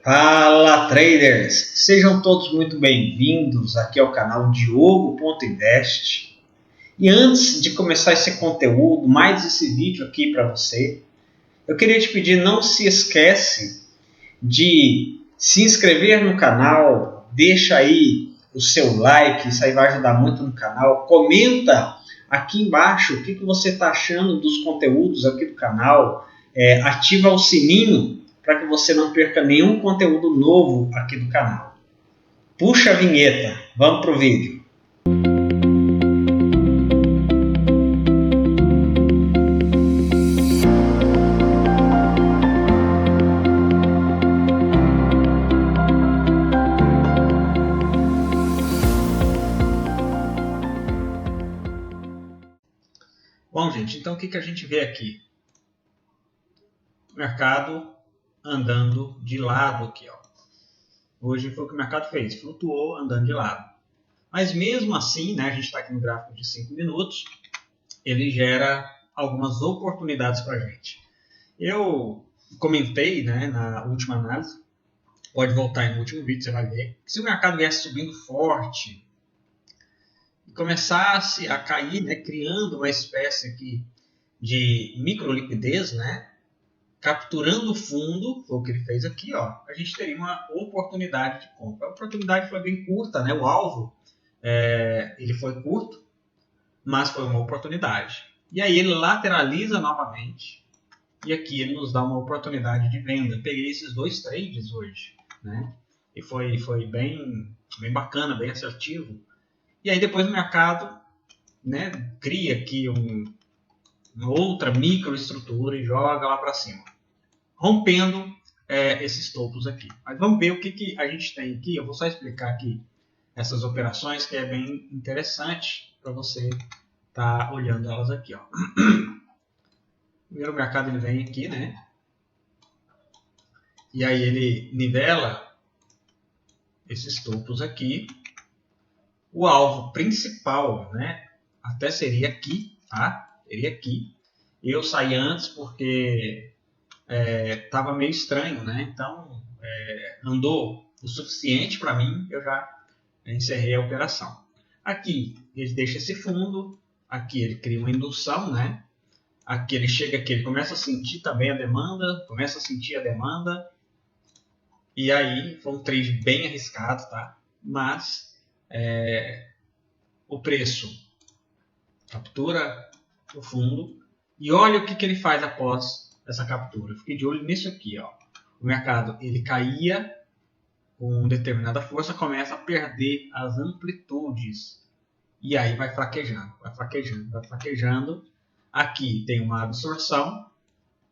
Fala traders, sejam todos muito bem-vindos aqui ao canal Diogo.invest. E antes de começar esse conteúdo, mais esse vídeo aqui para você, eu queria te pedir, não se esquece de se inscrever no canal, deixa aí o seu like, isso aí vai ajudar muito no canal, comenta aqui embaixo o que você está achando dos conteúdos aqui do canal, ativa o sininho para que você não perca nenhum conteúdo novo aqui do canal. Puxa a vinheta, vamos para o vídeo. Bom, gente, então o que a gente vê aqui? O mercado andando de lado aqui, ó. Hoje foi o que o mercado fez, flutuou andando de lado. Mas mesmo assim, né, a gente está aqui no gráfico de 5 minutos, ele gera algumas oportunidades para a gente. Eu comentei, né, na última análise, pode voltar aí no último vídeo, você vai ver, que se o mercado viesse subindo forte e começasse a cair, né, criando uma espécie aqui de microliquidez, né, capturando o fundo, foi o que ele fez aqui, ó, a gente teria uma oportunidade de compra. A oportunidade foi bem curta, né? O alvo ele foi curto, mas foi uma oportunidade. E aí ele lateraliza novamente e aqui ele nos dá uma oportunidade de venda. Eu peguei esses dois trades hoje, né? E foi bem bacana, bem assertivo. E aí depois o mercado, né, cria aqui uma outra microestrutura e joga lá para cima, rompendo esses topos aqui. Mas vamos ver o que a gente tem aqui. Eu vou só explicar aqui essas operações, que é bem interessante para você estar olhando elas aqui, ó. Primeiro o mercado ele vem aqui, né? E aí ele nivela esses topos aqui. O alvo principal, né, até seria aqui, tá? Seria aqui. Eu saí antes porque estava meio estranho, né? Então andou o suficiente para mim, eu já encerrei a operação. Aqui ele deixa esse fundo, aqui ele cria uma indução, né? Aqui ele chega aqui, ele começa a sentir também a demanda, e aí foi um trade bem arriscado, tá? Mas o preço captura o fundo e olha o que ele faz após essa captura. Eu fiquei de olho nisso aqui, ó. O mercado ele caía com determinada força, começa a perder as amplitudes e aí vai fraquejando. Aqui tem uma absorção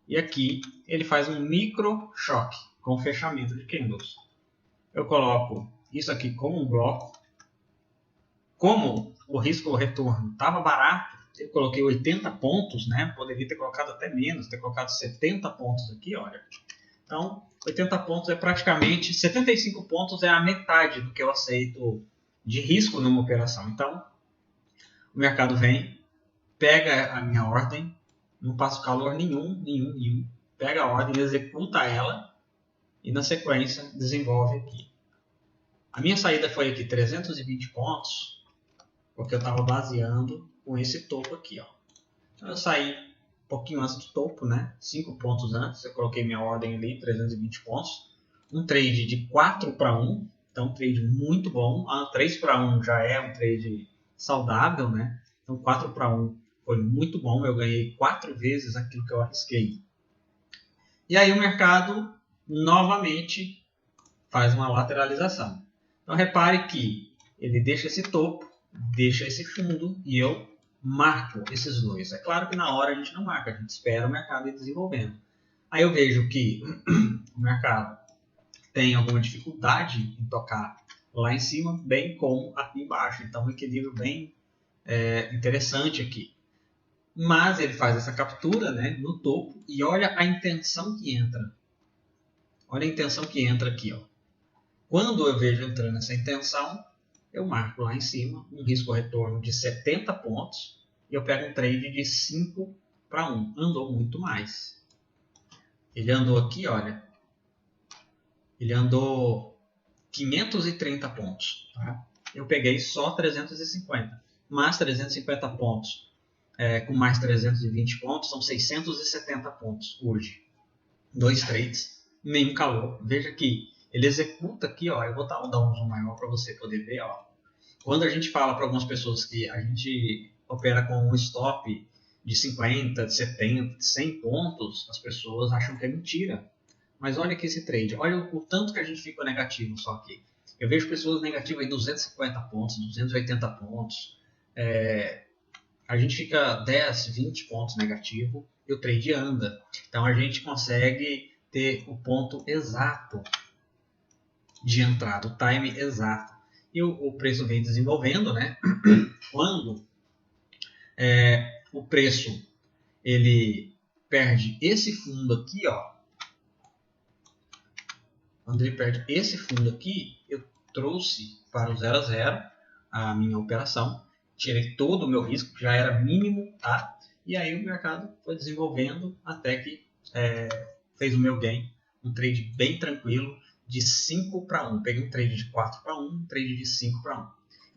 e aqui ele faz um micro choque com fechamento de candles. Eu coloco isso aqui como um bloco. Como o risco ou retorno estava barato, eu coloquei 80 pontos, né? Poderia ter colocado até menos, ter colocado 70 pontos aqui, olha. Então, 80 pontos é praticamente, 75 pontos é a metade do que eu aceito de risco numa operação. Então, o mercado vem, pega a minha ordem, não passo calor nenhum, pega a ordem, executa ela e na sequência desenvolve aqui. A minha saída foi aqui 320 pontos, porque eu estava baseando com esse topo aqui, ó. Então eu saí um pouquinho antes do topo, né? 5 pontos antes, eu coloquei minha ordem ali, 320 pontos. Um trade de 4 para 1, então um trade muito bom. 3 para 1 já é um trade saudável, né? Então 4 para 1 foi muito bom, eu ganhei 4 vezes aquilo que eu arrisquei. E aí o mercado novamente faz uma lateralização. Então repare que ele deixa esse topo, deixa esse fundo e eu marco esses dois. É claro que na hora a gente não marca, a gente espera o mercado ir desenvolvendo. Aí eu vejo que o mercado tem alguma dificuldade em tocar lá em cima, bem como aqui embaixo. Então um equilíbrio bem interessante aqui. Mas ele faz essa captura, né, no topo e olha a intenção que entra. Olha a intenção que entra aqui, ó. Quando eu vejo entrando essa intenção, eu marco lá em cima um risco-retorno de 70 pontos e eu pego um trade de 5 para 1. Andou muito mais. Ele andou aqui, olha, Ele andou 530 pontos. Tá? Eu peguei só 350. Mas 350 pontos com mais 320 pontos são 670 pontos hoje. 2 trades, nenhum calor. Veja que ele executa aqui, ó, eu vou dar um zoom maior para você poder ver. Ó. Quando a gente fala para algumas pessoas que a gente opera com um stop de 50, de 70, de 100 pontos, as pessoas acham que é mentira. Mas olha aqui esse trade, olha o tanto que a gente ficou negativo só aqui. Eu vejo pessoas negativas em 250 pontos, 280 pontos. A gente fica 10, 20 pontos negativo e o trade anda. Então a gente consegue ter o ponto exato de entrada, o time exato. E o preço vem desenvolvendo, né? Quando o preço ele perde esse fundo aqui, ó. Quando ele perde esse fundo aqui, eu trouxe para o 0 a 0 a minha operação. Tirei todo o meu risco, já era mínimo, tá? E aí o mercado foi desenvolvendo até que fez o meu gain. Um trade bem tranquilo, de 5 para 1. Peguei um trade de 4 para 1, um trade de 5 para 1.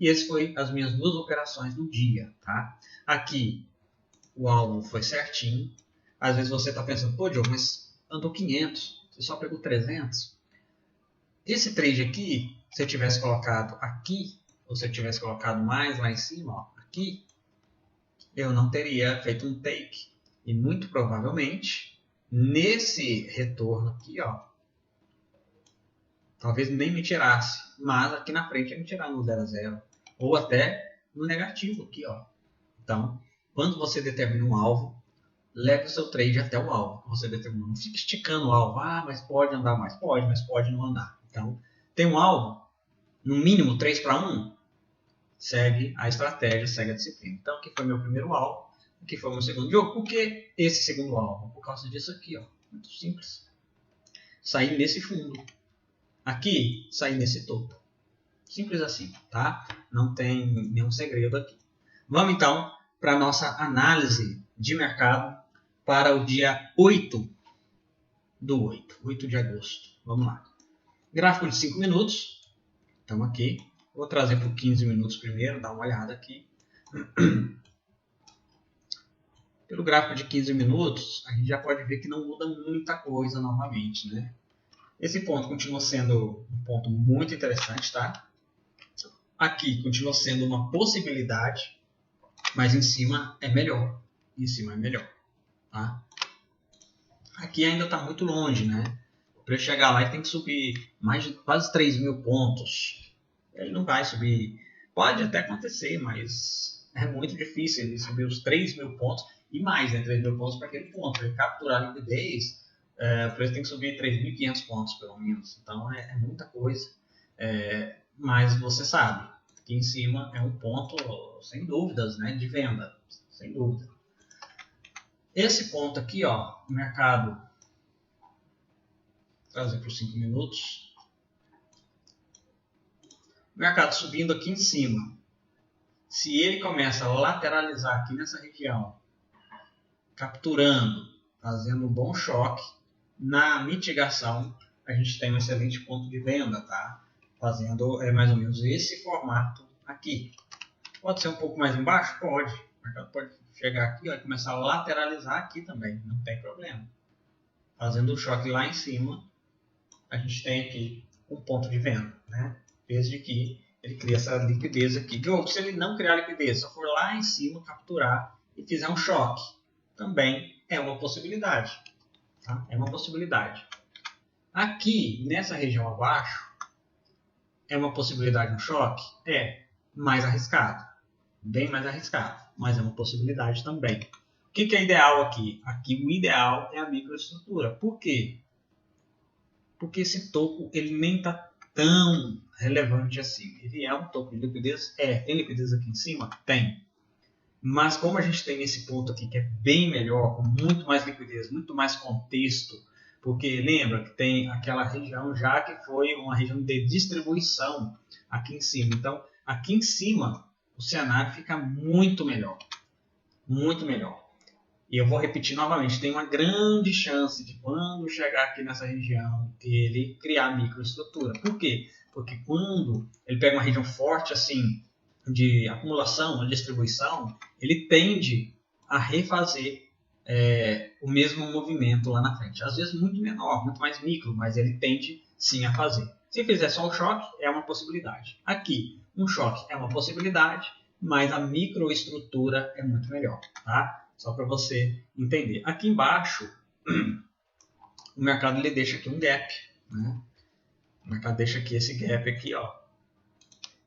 E essas foram as minhas duas operações do dia, tá? Aqui, o alvo foi certinho. Às vezes você está pensando, pô, Diogo, mas andou 500, você só pegou 300. Esse trade aqui, se eu tivesse colocado aqui, ou se eu tivesse colocado mais lá em cima, ó, aqui, eu não teria feito um take. E muito provavelmente, nesse retorno aqui, ó, talvez nem me tirasse, mas aqui na frente ia me tirar no 0 a 0, ou até no negativo aqui, ó. Então, quando você determina um alvo, leve o seu trade até o alvo que você determinou. Não fique esticando o alvo. Ah, mas pode andar mais. Pode, mas pode não andar. Então, tem um alvo, no mínimo 3 para 1, segue a estratégia, segue a disciplina. Então, aqui foi meu primeiro alvo, aqui foi meu segundo jogo. Por que esse segundo alvo? Por causa disso aqui, ó. Muito simples. Sair nesse fundo. Aqui, sair nesse topo. Simples assim, tá? Não tem nenhum segredo aqui. Vamos então para a nossa análise de mercado para o dia 8 de agosto. Vamos lá. Gráfico de 5 minutos. Estamos aqui. Vou trazer por 15 minutos primeiro, dar uma olhada aqui. Pelo gráfico de 15 minutos, a gente já pode ver que não muda muita coisa novamente, né? Esse ponto continua sendo um ponto muito interessante, tá? Aqui continua sendo uma possibilidade, mas em cima é melhor. Em cima é melhor, tá? Aqui ainda está muito longe, né? Para ele chegar lá, ele tem que subir mais de quase 3 mil pontos. Ele não vai subir. Pode até acontecer, mas é muito difícil ele subir os 3 mil pontos e mais, né? 3 mil pontos para aquele ponto. Para ele capturar a liquidez, o preço tem que subir 3.500 pontos, pelo menos. Então, é muita coisa. Mas você sabe, aqui em cima é um ponto, sem dúvidas, né? De venda. Sem dúvida. Esse ponto aqui, ó, o mercado, vou trazer por 5 minutos. O mercado subindo aqui em cima. Se ele começa a lateralizar aqui nessa região, capturando, fazendo um bom choque, na mitigação, a gente tem um excelente ponto de venda, tá? Fazendo mais ou menos esse formato aqui. Pode ser um pouco mais embaixo? Pode. O mercado pode chegar aqui, ó, e começar a lateralizar aqui também, não tem problema. Fazendo o choque lá em cima, a gente tem aqui um ponto de venda, né? Desde que ele cria essa liquidez aqui. Se ele não criar liquidez, só for lá em cima capturar e fizer um choque, também é uma possibilidade. Tá? É uma possibilidade. Aqui, nessa região abaixo, é uma possibilidade um choque? É mais arriscado. Bem mais arriscado, mas é uma possibilidade também. O que é ideal aqui? Aqui o ideal é a microestrutura. Por quê? Porque esse topo ele nem está tão relevante assim. Ele é um topo de liquidez? Tem liquidez aqui em cima? Tem. Mas como a gente tem esse ponto aqui que é bem melhor, com muito mais liquidez, muito mais contexto, porque lembra que tem aquela região já que foi uma região de distribuição aqui em cima. Então, aqui em cima, o cenário fica muito melhor. Muito melhor. E eu vou repetir novamente, tem uma grande chance de quando chegar aqui nessa região, ele criar microestrutura. Por quê? Porque quando ele pega uma região forte assim, de acumulação, de distribuição, ele tende a refazer o mesmo movimento lá na frente. Às vezes muito menor, muito mais micro, mas ele tende sim a fazer. Se fizer só o choque, é uma possibilidade. Aqui, um choque é uma possibilidade, mas a microestrutura é muito melhor, tá? Só para você entender. Aqui embaixo, o mercado ele deixa aqui um gap, né? O mercado deixa aqui esse gap aqui, ó.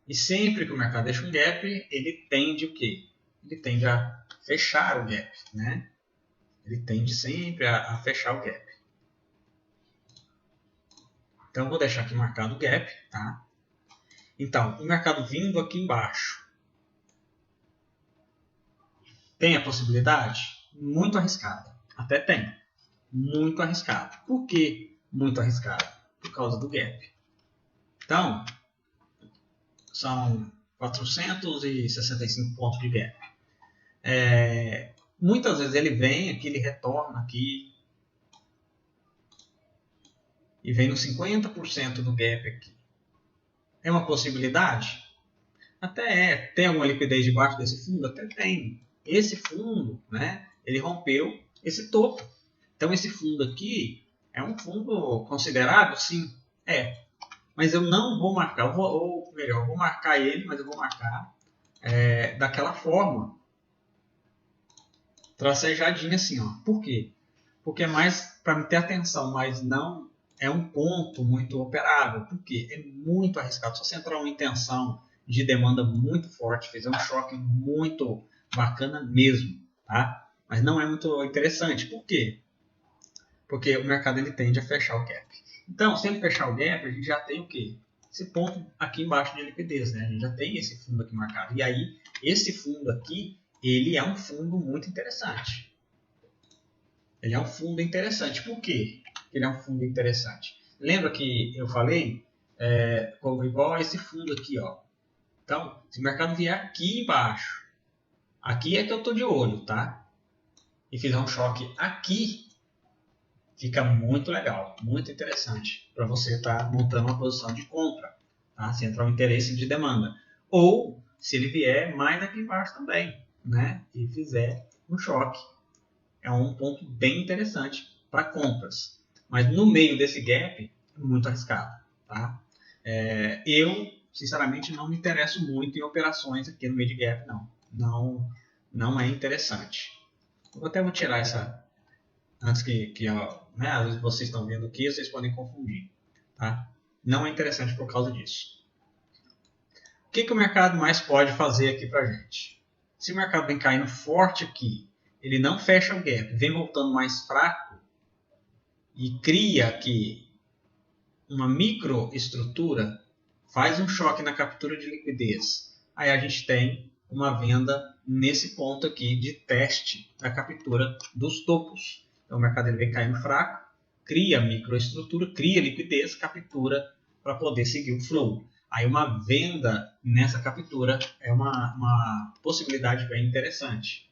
E sempre que o mercado deixa um gap, ele tende o quê? Ele tende a fechar o gap, né? Ele tende sempre a fechar o gap. Então, eu vou deixar aqui marcado o gap, tá? Então, o mercado vindo aqui embaixo, tem a possibilidade? Muito arriscada. Até tem. Muito arriscado. Por que muito arriscado? Por causa do gap. Então, são 465 pontos de gap. Muitas vezes ele vem aqui, ele retorna aqui e vem no 50% do gap aqui. É uma possibilidade? Até é. Tem alguma liquidez debaixo desse fundo? Até tem. Esse fundo, né, ele rompeu esse topo. Então esse fundo aqui é um fundo considerável? Sim, é. Mas eu não vou marcar, eu vou marcar ele, mas eu vou marcar daquela forma. Tracejadinho assim, ó. Por quê? Porque é mais para me ter atenção, mas não é um ponto muito operável. Por quê? É muito arriscado. Se você entrar uma intenção de demanda muito forte, fizer um choque muito bacana mesmo, tá? Mas não é muito interessante. Por quê? Porque o mercado ele tende a fechar o gap. Então, se ele fechar o gap, a gente já tem o quê? Esse ponto aqui embaixo de liquidez, né? A gente já tem esse fundo aqui marcado. E aí, esse fundo aqui, ele é um fundo muito interessante. Ele é um fundo interessante. Por quê? Ele é um fundo interessante. Lembra que eu falei igual a esse fundo aqui, ó. Então, se o mercado vier aqui embaixo, aqui é que eu estou de olho, tá? E fizer um choque aqui, fica muito legal, muito interessante para você estar montando uma posição de compra, tá? Se entrar um interesse de demanda. Ou se ele vier mais aqui embaixo também, né? E fizer um choque. É um ponto bem interessante para compras. Mas no meio desse gap, é muito arriscado, tá? Eu, sinceramente, não me interesso muito em operações aqui no meio de gap, não. Não é interessante. Eu até vou tirar essa antes né, às vezes vocês estão vendo aqui, vocês podem confundir, tá? Não é interessante por causa disso. O que o mercado mais pode fazer aqui pra gente? Se o mercado vem caindo forte aqui, ele não fecha o gap, vem voltando mais fraco e cria aqui uma microestrutura, faz um choque na captura de liquidez. Aí a gente tem uma venda nesse ponto aqui de teste da captura dos topos. Então o mercado ele vem caindo fraco, cria microestrutura, cria liquidez, captura para poder seguir o flow. Aí uma venda nessa captura é uma possibilidade bem interessante.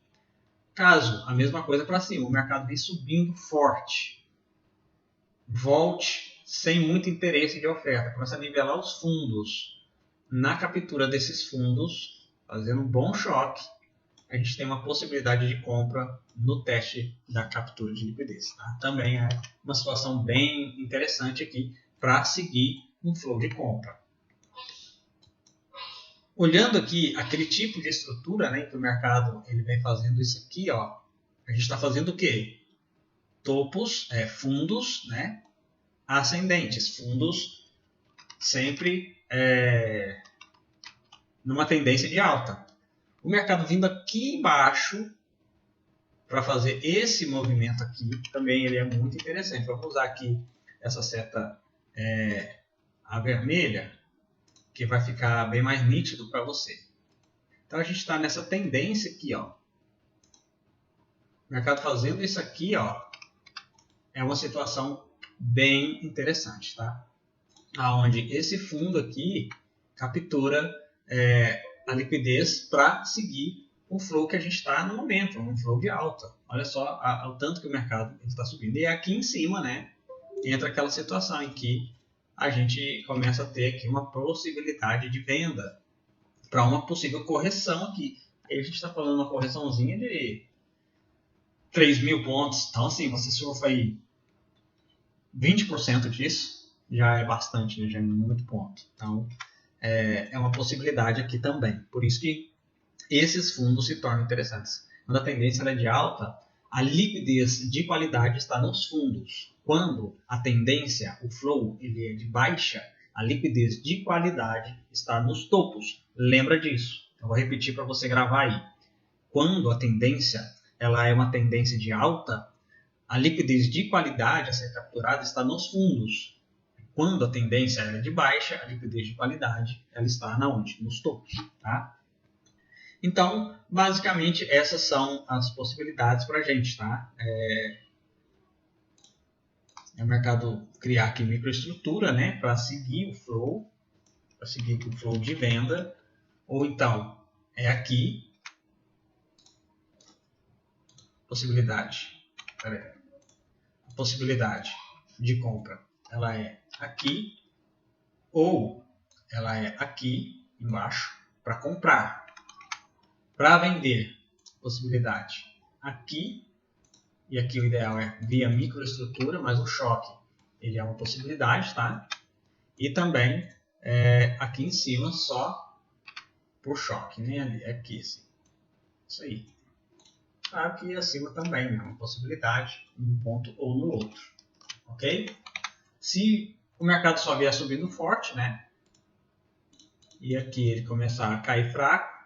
Caso a mesma coisa para cima, o mercado vem subindo forte, volte sem muito interesse de oferta, começa a nivelar os fundos. Na captura desses fundos, fazendo um bom choque, a gente tem uma possibilidade de compra no teste da captura de liquidez. Tá? Também é uma situação bem interessante aqui para seguir um flow de compra. Olhando aqui aquele tipo de estrutura, né, que o mercado ele vem fazendo isso aqui, ó, a gente está fazendo o quê? Topos, fundos, né, ascendentes, fundos sempre numa tendência de alta. O mercado vindo aqui embaixo para fazer esse movimento aqui, também ele é muito interessante. Vamos usar aqui essa seta a vermelha, que vai ficar bem mais nítido para você. Então a gente está nessa tendência aqui, ó. O mercado fazendo isso aqui, ó, é uma situação bem interessante, tá? Aonde esse fundo aqui captura a liquidez para seguir o flow que a gente está no momento, um flow de alta. Olha só o tanto que o mercado está subindo. E aqui em cima, né, entra aquela situação em que a gente começa a ter aqui uma possibilidade de venda para uma possível correção aqui. Aí a gente está falando uma correçãozinha de 3.000 pontos. Então, assim, você surfa aí 20% disso, já é bastante, né? Já é muito ponto. Então, é uma possibilidade aqui também. Por isso que esses fundos se tornam interessantes. Quando a tendência é de alta, a liquidez de qualidade está nos fundos. Quando a tendência, o flow, ele é de baixa, a liquidez de qualidade está nos topos. Lembra disso. Eu vou repetir para você gravar aí. Quando a tendência ela é uma tendência de alta, a liquidez de qualidade a ser capturada está nos fundos. Quando a tendência é de baixa, a liquidez de qualidade ela está na onde? Nos topos. Tá? Então, basicamente, essas são as possibilidades para a gente. Tá? É o mercado criar aqui microestrutura, né, para seguir o flow, de venda, ou então é aqui, possibilidade de compra, ela é aqui, ou ela é aqui embaixo para comprar. Para vender, possibilidade aqui, e aqui o ideal é via microestrutura, mas o choque ele é uma possibilidade, tá? E também aqui em cima só por choque, né? Aqui, assim. Isso aí. Aqui acima também é uma possibilidade, em um ponto ou no outro. Ok? Se o mercado só vier subindo forte, né? E aqui ele começar a cair fraco,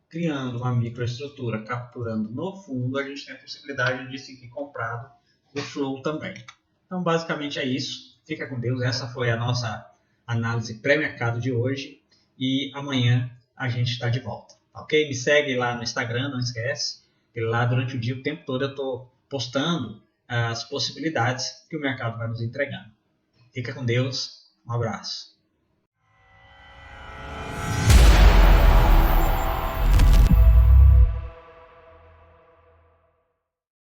criando uma microestrutura, capturando no fundo, a gente tem a possibilidade de seguir comprado o flow também. Então, basicamente é isso. Fica com Deus. Essa foi a nossa análise pré-mercado de hoje. E amanhã a gente está de volta. Ok? Me segue lá no Instagram, não esquece. E lá durante o dia, o tempo todo, eu estou postando as possibilidades que o mercado vai nos entregando. Fica com Deus. Um abraço.